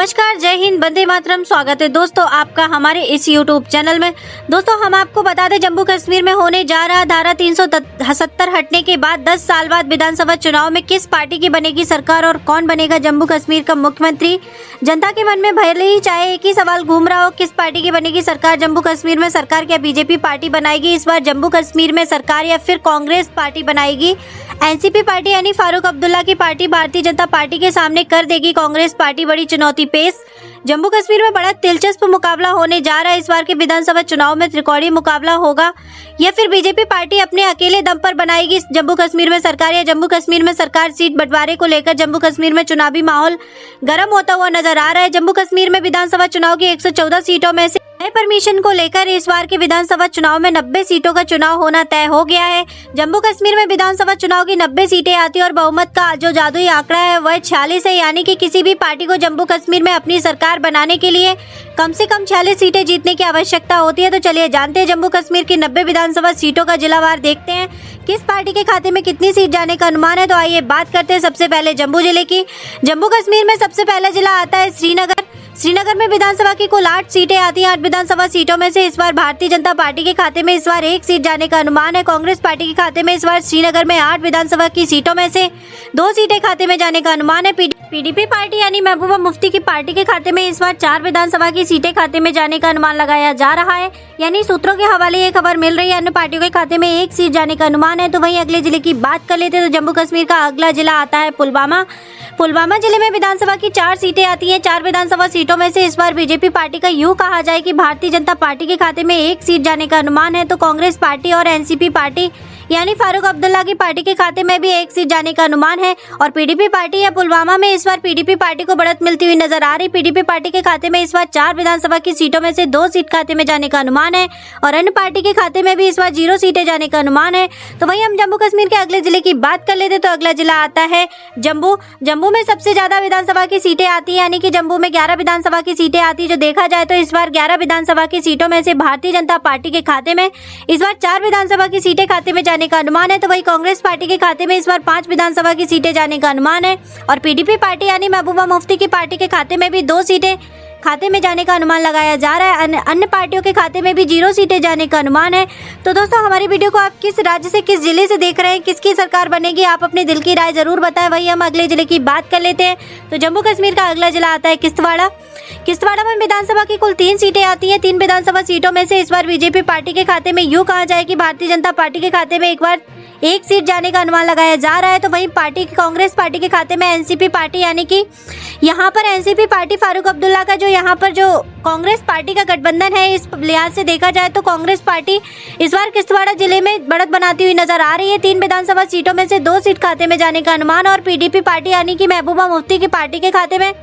नमस्कार, जय हिंद, वंदे मातरम। स्वागत है दोस्तों आपका हमारे इस यूट्यूब चैनल में। दोस्तों हम आपको बता दें, जम्मू कश्मीर में होने जा रहा धारा 370 हटने के बाद 10 साल बाद विधानसभा चुनाव में किस पार्टी की बनेगी सरकार और कौन बनेगा जम्मू कश्मीर का मुख्यमंत्री। जनता के मन में भले ही चाहे एक ही सवाल घूम रहा हो, किस पार्टी की बनेगी सरकार जम्मू कश्मीर में। सरकार क्या बीजेपी पार्टी बनाएगी इस बार जम्मू कश्मीर में सरकार, या फिर कांग्रेस पार्टी बनाएगी। एनसीपी पार्टी यानी फारूक अब्दुल्ला की पार्टी भारतीय जनता पार्टी के सामने कर देगी कांग्रेस पार्टी बड़ी चुनौती पेश। जम्मू कश्मीर में बड़ा दिलचस्प मुकाबला होने जा रहा है। इस बार के विधानसभा चुनाव में त्रिकोणीय मुकाबला होगा, या फिर बीजेपी पार्टी अपने अकेले दम पर बनाएगी जम्मू कश्मीर में सरकार, या जम्मू कश्मीर में सरकार सीट बंटवारे को लेकर जम्मू कश्मीर में चुनावी माहौल गर्म होता हुआ नजर आ रहा है। जम्मू कश्मीर में विधानसभा चुनाव की 114 सीटों में से नए परमिशन को लेकर इस बार के विधानसभा चुनाव में 90 सीटों का चुनाव होना तय हो गया है। जम्मू कश्मीर में विधानसभा चुनाव की 90 सीटें आती है और बहुमत का जो जादुई आंकड़ा है वह 46 है, यानी कि किसी भी पार्टी को जम्मू कश्मीर में अपनी सरकार बनाने के लिए कम से कम 46 सीटें जीतने की आवश्यकता होती है। तो चलिए जानते हैं जम्मू कश्मीर की 90 विधानसभा सीटों का जिलावार देखते हैं किस पार्टी के खाते में कितनी सीट जाने का अनुमान है। तो आइए बात करते हैं सबसे पहले जम्मू जिले की। जम्मू कश्मीर में सबसे पहला जिला आता है श्रीनगर। श्रीनगर में विधानसभा की कुल 8 सीटें आती हैं। 8 विधानसभा सीटों में से इस बार भारतीय जनता पार्टी के खाते में इस बार 1 सीट जाने का अनुमान है। कांग्रेस पार्टी के खाते में इस बार श्रीनगर में 8 विधानसभा की सीटों में से 2 सीटें खाते में जाने का अनुमान है। पीडीपी पार्टी यानी महबूबा मुफ्ती की पार्टी के खाते में इस बार 4 विधानसभा की सीटें खाते में जाने का अनुमान लगाया जा रहा है, यानी सूत्रों के हवाले ये खबर मिल रही है। अन्य पार्टियों के खाते में 1 सीट जाने का अनुमान है। तो वहीं अगले जिले की बात कर लेते हैं तो जम्मू कश्मीर का अगला जिला आता है पुलवामा। पुलवामा जिले में विधानसभा की 4 सीटें आती हैं। 4 विधानसभा सीटों में से इस बार बीजेपी पार्टी का यूं कहा जाए कि भारतीय जनता पार्टी के खाते में 1 सीट जाने का अनुमान है। तो कांग्रेस पार्टी और एनसीपी पार्टी यानी फारूक अब्दुल्ला की पार्टी के खाते में भी 1 सीट जाने का अनुमान है। और पीडीपी पार्टी या पुलवामा में इस बार पीडीपी पार्टी को बढ़त मिलती हुई नजर आ रही। पीडीपी पार्टी के खाते में इस बार 4 विधानसभा की सीटों में से 2 सीट खाते में जाने का अनुमान है, और अन्य पार्टी के खाते में भी इस बार 0 सीटें जाने का अनुमान है। तो वहीं हम जम्मू कश्मीर के अगले जिले की बात कर लेते तो अगला जिला आता है जम्मू। जम्मू में सबसे ज्यादा विधानसभा की सीटें आती है, यानी कि जम्मू में 11 विधानसभा की सीटें आती है। जो देखा जाए तो इस बार 11 विधानसभा की सीटों में से भारतीय जनता पार्टी के खाते में इस बार 4 विधानसभा की सीटें खाते में जाने का अनुमान है। तो वहीं कांग्रेस पार्टी के खाते में इस बार 5 विधानसभा की सीटें जाने का अनुमान है, और पीडीपी पार्टी यानी महबूबा मुफ्ती की पार्टी के खाते में भी 2 सीटें खाते में जाने का अनुमान लगाया जा रहा है। अन्य पार्टियों के खाते में भी 0 सीटें जाने का अनुमान है। तो दोस्तों हमारी वीडियो को आप किस राज्य से किस जिले से देख रहे हैं, किसकी सरकार बनेगी, आप अपने दिल की राय जरूर बताएं। वही हम अगले जिले की बात कर लेते हैं तो जम्मू कश्मीर का अगला जिला आता है किश्तवाड़ा। किश्तवाड़ा में विधानसभा की कुल 3 सीटें आती हैं। 3 विधानसभा सीटों में से इस बार बीजेपी पार्टी के खाते में यूं कहा जाए कि भारतीय जनता पार्टी के खाते में एक बार 1 सीट जाने का अनुमान लगाया जा रहा है। तो वहीं कांग्रेस पार्टी के खाते में एनसीपी पार्टी यानी कि यहाँ पर एनसीपी पार्टी फारूक अब्दुल्ला का जो यहाँ पर जो कांग्रेस पार्टी का गठबंधन है, इस लिहाज से देखा जाए तो कांग्रेस पार्टी इस बार किश्तवाड़ा जिले में बढ़त बनाती हुई नजर आ रही है। 3 विधानसभा सीटों में से 2 सीट खाते में जाने का अनुमान, और पीडीपी पार्टी यानी कि महबूबा मुफ्ती की पार्टी के खाते में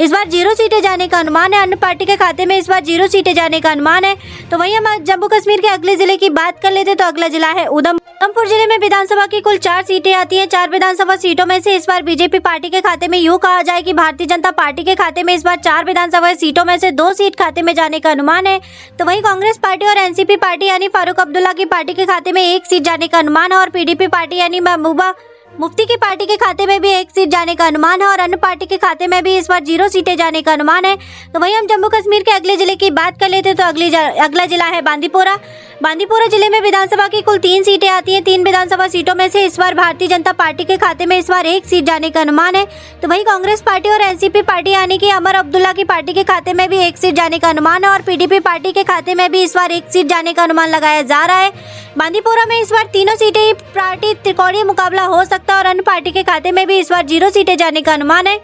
इस बार 0 सीटें जाने का अनुमान है। अन्य पार्टी के खाते में इस बार 0 सीटें जाने का अनुमान है। तो वहीं हम जम्मू कश्मीर के अगले जिले की बात कर लेते तो अगला जिला है उधमपुर जिले में विधानसभा की कुल 4 सीटें आती हैं। 4 विधानसभा सीटों में से इस बार बीजेपी पार्टी के खाते में यूं कहा जाए कि भारतीय जनता पार्टी के खाते में इस बार 4 विधानसभा सीटों में से 2 सीट खाते में जाने का अनुमान है। तो वहीं कांग्रेस पार्टी और एनसीपी पार्टी यानी फारूक अब्दुल्ला की पार्टी के खाते में 1 सीट जाने का अनुमान है, और पीडीपी पार्टी यानी महबूबा मुफ्ती की पार्टी के खाते में भी 1 सीट जाने का अनुमान है, और अन्य पार्टी के खाते में भी इस बार 0 सीटें जाने का अनुमान है। तो वहीं हम जम्मू कश्मीर के अगले जिले की बात कर लेते तो अगला जिला है बांदीपोरा। बांदीपोरा जिले में विधानसभा की कुल 3 सीटें आती हैं। 3 विधानसभा सीटों में से इस बार भारतीय जनता पार्टी के खाते में इस बार 1 सीट जाने का अनुमान है। तो वहीं कांग्रेस पार्टी और एनसीपी पार्टी यानी कि अमर अब्दुल्ला की पार्टी के खाते में भी 1 सीट जाने का अनुमान है, और पीडीपी पार्टी के खाते में भी इस बार 1 सीट जाने का अनुमान लगाया जा रहा है। बांदीपोरा में इस बार तीनों सीटें पार्टी त्रिकोणीय मुकाबला हो सकता है, और अन्य पार्टी के खाते में भी इस बार 0 सीटें जाने का अनुमान है।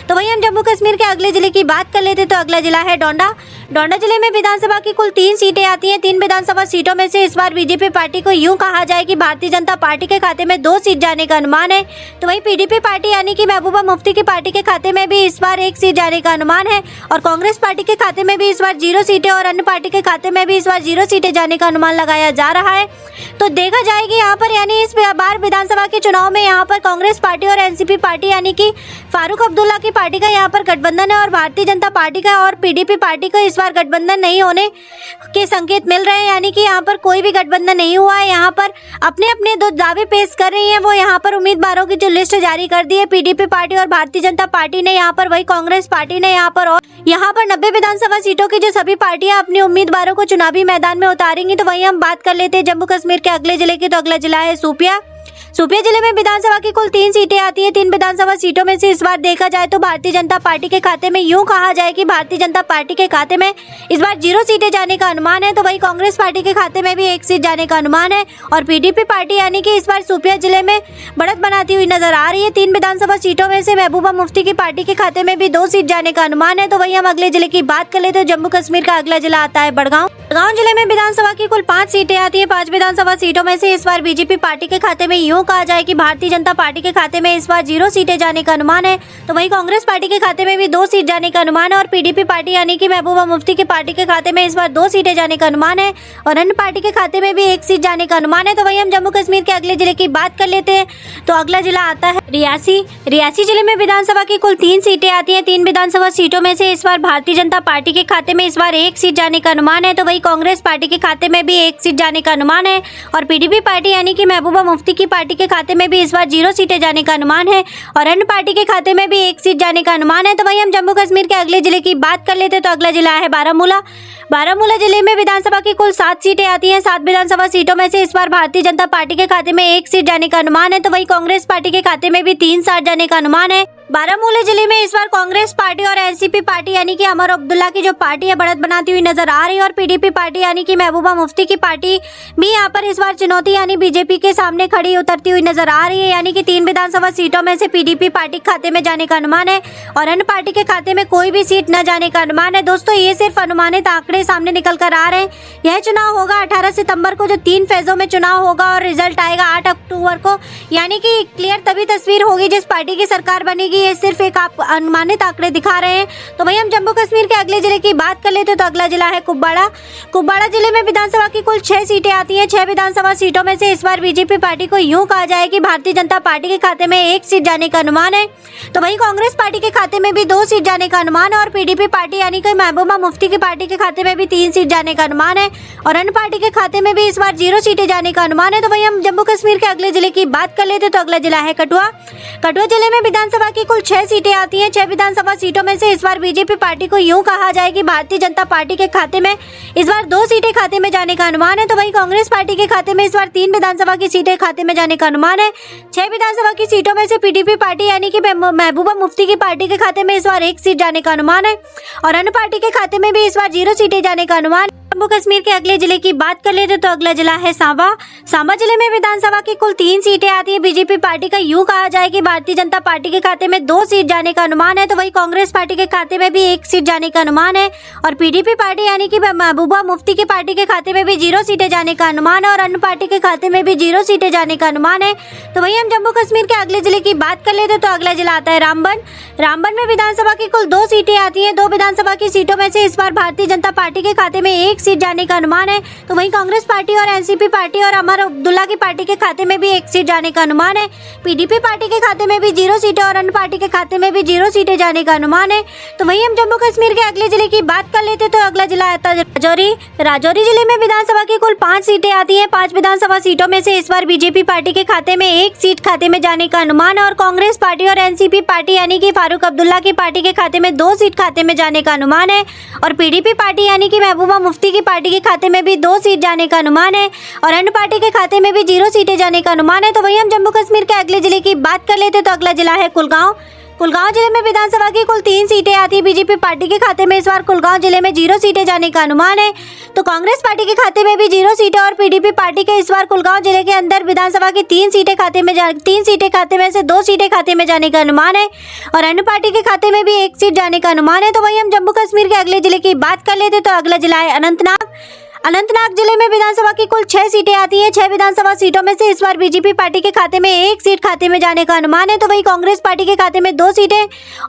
तो वहीं हम जम्मू कश्मीर के अगले जिले की बात कर लेते तो अगला जिला है डोंडा। डोंडा जिले में विधानसभा की कुल 3 सीटें आती हैं। 3 विधानसभा सीटों में से इस बार बीजेपी पार्टी को यूं कहा जाए कि भारतीय जनता पार्टी के खाते में 2 सीट जाने का अनुमान है। तो वहीं पीडीपी पार्टी यानी कि महबूबा मुफ्ती की पार्टी के खाते में भी इस बार 1 सीट जाने का अनुमान है, और कांग्रेस पार्टी के खाते में भी इस बार 0 सीटें, और अन्य पार्टी के खाते में भी इस बार 0 सीटें जाने का अनुमान लगाया जा रहा है। तो देखा जाएगी यहाँ पर यानी इस बार विधानसभा के चुनाव में यहाँ पर कांग्रेस पार्टी और एनसीपी पार्टी यानी कि फारूक अब्दुल्ला की पार्टी का यहाँ पर गठबंधन है और भारतीय जनता पार्टी का और पीडीपी पार्टी को इस बार गठबंधन नहीं होने के संकेत मिल रहे हैं, यानी कि यहाँ पर कोई भी गठबंधन नहीं हुआ है। यहाँ पर अपने अपने दो दावे पेश कर रही है। वो यहाँ पर उम्मीदवारों की जो लिस्ट जारी कर दी है पीडीपी पार्टी और भारतीय जनता पार्टी ने, यहाँ पर वही कांग्रेस पार्टी ने यहाँ पर 90 विधानसभा सीटों की जो सभी पार्टियां अपने उम्मीदवारों को चुनावी मैदान में उतारेंगी। तो वही हम बात कर लेते हैं जम्मू कश्मीर के अगले जिले की। तो अगला जिला है शोपियां। शोपियां जिले में विधानसभा की कुल 3 सीटें आती हैं। 3 विधानसभा सीटों में से इस बार देखा जाए तो भारतीय जनता पार्टी के खाते में, यूं कहा जाए कि भारतीय जनता पार्टी के खाते में इस बार 0 सीटें जाने का अनुमान है। तो वही कांग्रेस पार्टी के खाते में भी 1 सीट जाने का अनुमान है और पीडीपी पार्टी यानी कि इस बार शोपियां जिले में बढ़त बनाती हुई नजर आ रही है। 3 विधानसभा सीटों में से महबूबा मुफ्ती की पार्टी के खाते में भी 2 सीट जाने का अनुमान है। तो वही हम अगले जिले की बात कर लेते हैं। जम्मू कश्मीर का अगला जिला आता है बड़गांव। बड़गांव जिले में विधानसभा की कुल 5 सीटें आती है। 5 विधानसभा सीटों में से इस बार बीजेपी पार्टी के खाते में, यूं कहा जाए कि भारतीय जनता पार्टी के खाते में इस बार 0 सीटें जाने का अनुमान है। तो वही कांग्रेस पार्टी के खाते में भी 2 सीट जाने का अनुमान है और पीडीपी पार्टी यानी कि महबूबा मुफ्ती की पार्टी के खाते में इस बार 2 सीटें जाने का अनुमान है और अन्य पार्टी के खाते में भी 1 सीट जाने का अनुमान है। तो वही हम जम्मू कश्मीर के अगले जिले की बात कर लेते हैं। तो अगला जिला आता है रियासी। रियासी जिले में विधानसभा की कुल 3 सीटें आती है। 3 विधानसभा सीटों में से इस बार भारतीय जनता पार्टी के खाते में इस बार 1 सीट जाने का अनुमान है। तो वही कांग्रेस पार्टी के खाते में भी 1 सीट जाने का अनुमान है और पीडीपी पार्टी यानी कि महबूबा मुफ्ती की पार्टी के खाते में भी इस बार 0 सीटें जाने का अनुमान है और अन्य पार्टी के खाते में भी 1 सीट जाने का अनुमान है। तो वही हम जम्मू कश्मीर के अगले जिले की बात कर लेते हैं। तो अगला जिला है बारामूला। बारामूला जिले में विधानसभा की कुल 7 सीटें आती हैं। 7 विधानसभा सीटों में से इस बार भारतीय जनता पार्टी के खाते में 1 सीट जाने का अनुमान है। तो वही कांग्रेस पार्टी के खाते में भी 3 सीट जाने का अनुमान है। बारामूला जिले में इस बार कांग्रेस पार्टी और एनसीपी पार्टी यानी कि अमर अब्दुल्ला की जो पार्टी है बढ़त बनाती हुई नजर आ रही है और पीडीपी पार्टी यानी कि महबूबा मुफ्ती की पार्टी भी यहाँ पर इस बार चुनौती यानी बीजेपी के सामने खड़ी उतरती हुई नजर आ रही है। यानी कि 3 विधानसभा सीटों में से पीडीपी पार्टी के खाते में जाने का अनुमान है और अन्य पार्टी के खाते में कोई भी सीट न जाने का अनुमान है। दोस्तों ये सिर्फ अनुमानित आंकड़े सामने निकल कर आ रहे हैं। यह चुनाव होगा 18 सितंबर को, जो 3 फेजों में चुनाव होगा और रिजल्ट आएगा 8 अक्टूबर को। यानी कि क्लियर तभी तस्वीर होगी जिस पार्टी की सरकार बनेगी। ये सिर्फ एक आप अनुमानित आंकड़े दिखा रहे हैं। तो वही हम जम्मू कश्मीर के अगले जिले की बात कर लेते हैं। तो अगला जिला है कुपवाड़ा। कुपवाड़ा जिले में विधानसभा की कुल 6 सीटें आती हैं। 6 विधानसभा सीटों में से इस बार बीजेपी पार्टी को, यूं कहा जाए कि भारतीय जनता पार्टी के खाते में 1 सीट जाने का अनुमान है। तो वही कांग्रेस पार्टी के खाते में भी 2 सीट जाने का अनुमान है और पीडीपी पार्टी यानी कि महबूबा मुफ्ती की पार्टी के खाते में भी 3 सीट जाने का अनुमान है और अन्य पार्टी के खाते में भी इस बार 0 सीटें जाने का अनुमान है। तो वही हम जम्मू कश्मीर के अगले जिले की बात कर लेते हैं। तो अगला जिला है कठुआ। कठुआ जिले में विधानसभा की कुल 6 सीटें आती हैं। 6 विधानसभा सीटों में से इस बार बीजेपी पार्टी को, यूं कहा जाए कि भारतीय जनता पार्टी के खाते में इस बार 2 सीटें खाते में जाने का अनुमान है। तो वही कांग्रेस पार्टी के खाते में इस बार 3 विधानसभा की सीटें खाते में जाने का अनुमान है। 6 विधानसभा की सीटों में से पीडीपी पार्टी यानी कि महबूबा मुफ्ती की पार्टी के खाते में इस बार 1 सीट जाने का अनुमान है और अन्य पार्टी के खाते में भी इस बार 0 सीटें जाने का अनुमान। जम्मू कश्मीर के अगले जिले की बात कर लेते तो अगला जिला है सांबा। सांबा जिले में विधानसभा की कुल 3 सीटें आती है। बीजेपी पार्टी का, यूं कहा जाए कि भारतीय जनता पार्टी के खाते में 2 सीट जाने का अनुमान है। तो वही कांग्रेस पार्टी के खाते में भी 1 सीट जाने का अनुमान है और पीडीपी पार्टी यानी कि महबूबा मुफ्ती की पार्टी के खाते में भी 0 सीटें जाने का अनुमान है और अन्य पार्टी के खाते में भी 0 सीटें जाने का अनुमान है। तो वही हम जम्मू कश्मीर के अगले जिले की बात कर लेते तो अगला जिला आता है रामबन। रामबन में विधानसभा की कुल 2 सीटें आती हैं। 2 विधानसभा की सीटों में से इस बार भारतीय जनता पार्टी के खाते में 1 सीट जाने का अनुमान है। तो वहीं कांग्रेस पार्टी और एनसीपी पार्टी और अमर अब्दुल्ला की पार्टी के खाते में भी 1 सीट जाने का अनुमान है। पीडीपी पार्टी के खाते में भी 0 सीटें और अन्य पार्टी के खाते में भी 0 सीटें जाने का अनुमान है। तो वहीं हम जम्मू कश्मीर के अगले जिले की बात कर लेते तो अगला जिला आता है राजौरी। राजौरी जिले में विधानसभा की कुल 5 सीटें आती हैं। 5 विधानसभा सीटों में से इस बार बीजेपी पार्टी के खाते में 1 सीट खाते में जाने का अनुमान है और कांग्रेस पार्टी और एनसीपी पार्टी यानी कि फारूक अब्दुल्ला की पार्टी के खाते में 2 सीट खाते में जाने का अनुमान है और पीडीपी पार्टी यानी कि महबूबा मुफ्ती की पार्टी के खाते में भी 2 सीट जाने का अनुमान है और अन्य पार्टी के खाते में भी 0 सीटें जाने का अनुमान है। तो वहीं हम जम्मू कश्मीर के अगले जिले की बात कर लेते तो अगला जिला है कुलगांव। कुलगांव जिले में विधानसभा की कुल 3 सीटें आती है। बीजेपी पार्टी के खाते में इस बार कुलगांव जिले में 0 सीटें जाने का अनुमान है। तो कांग्रेस पार्टी के खाते में भी 0 सीटें और पीडीपी पार्टी के इस बार कुलगांव जिले के अंदर विधानसभा की 3 सीटें खाते में से 2 सीटें खाते में जाने का अनुमान है और अन्य पार्टी के खाते में भी 1 सीट जाने का अनुमान है। तो वहीं हम जम्मू कश्मीर के अगले जिले की बात कर लेते तो अगला जिला है अनंतनाग। अनंतनाग जिले में विधानसभा की कुल 6 सीटें आती हैं। 6 विधानसभा सीटों में से इस बार बीजेपी पार्टी के खाते में 1 सीट खाते में जाने का अनुमान है, तो वहीं कांग्रेस पार्टी के खाते में 2 सीटें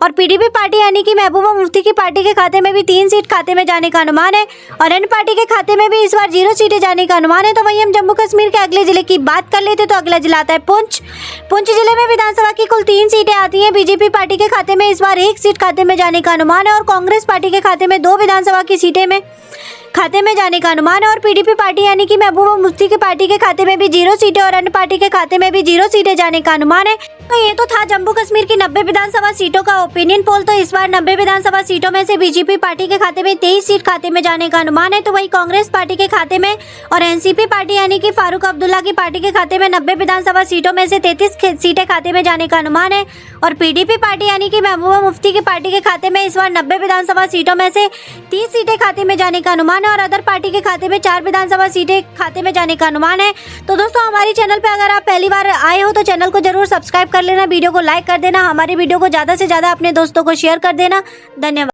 और पीडीपी पार्टी यानी कि महबूबा मुफ्ती की पार्टी के खाते में भी 3 सीट खाते में जाने का अनुमान है और अन्य पार्टी के खाते में भी इस बार 0 सीटें जाने का अनुमान है। तो वहीं हम जम्मू कश्मीर के अगले जिले की बात कर लेते तो अगला जिला आता है पुंछ। पुंछ जिले में विधानसभा की कुल 3 सीटें आती हैं। बीजेपी पार्टी के खाते में इस बार 1 सीट खाते में जाने का अनुमान है और कांग्रेस पार्टी के खाते में 2 विधानसभा की सीटें में खाते में जाने का अनुमान है और पीडीपी पार्टी यानी कि महबूबा मुफ्ती की पार्टी के खाते में भी 0 सीटें और अन्य पार्टी के खाते में भी 0 सीटें जाने का अनुमान है। तो ये तो था जम्मू कश्मीर की 90 विधानसभा सीटों का ओपिनियन पोल। तो इस बार 90 विधानसभा सीटों में से बीजेपी पार्टी के खाते में 23 सीट खाते में जाने का अनुमान है, तो वही कांग्रेस पार्टी के खाते में और एनसीपी पार्टी यानी कि फारूक अब्दुल्ला की पार्टी के खाते में 90 विधानसभा सीटों में से 33 सीटें खाते में जाने का अनुमान है और पीडीपी पार्टी यानी कि महबूबा मुफ्ती की पार्टी के खाते में इस बार 90 विधानसभा सीटों में से 30 सीटें खाते में जाने का अनुमान है और अदर पार्टी के खाते में 4 विधानसभा सीटें खाते में जाने का अनुमान है। तो दोस्तों हमारे चैनल पे अगर आप पहली बार आए हो तो चैनल को जरूर सब्सक्राइब कर लेना, वीडियो को लाइक कर देना, हमारी वीडियो को ज्यादा से ज्यादा अपने दोस्तों को शेयर कर देना। धन्यवाद।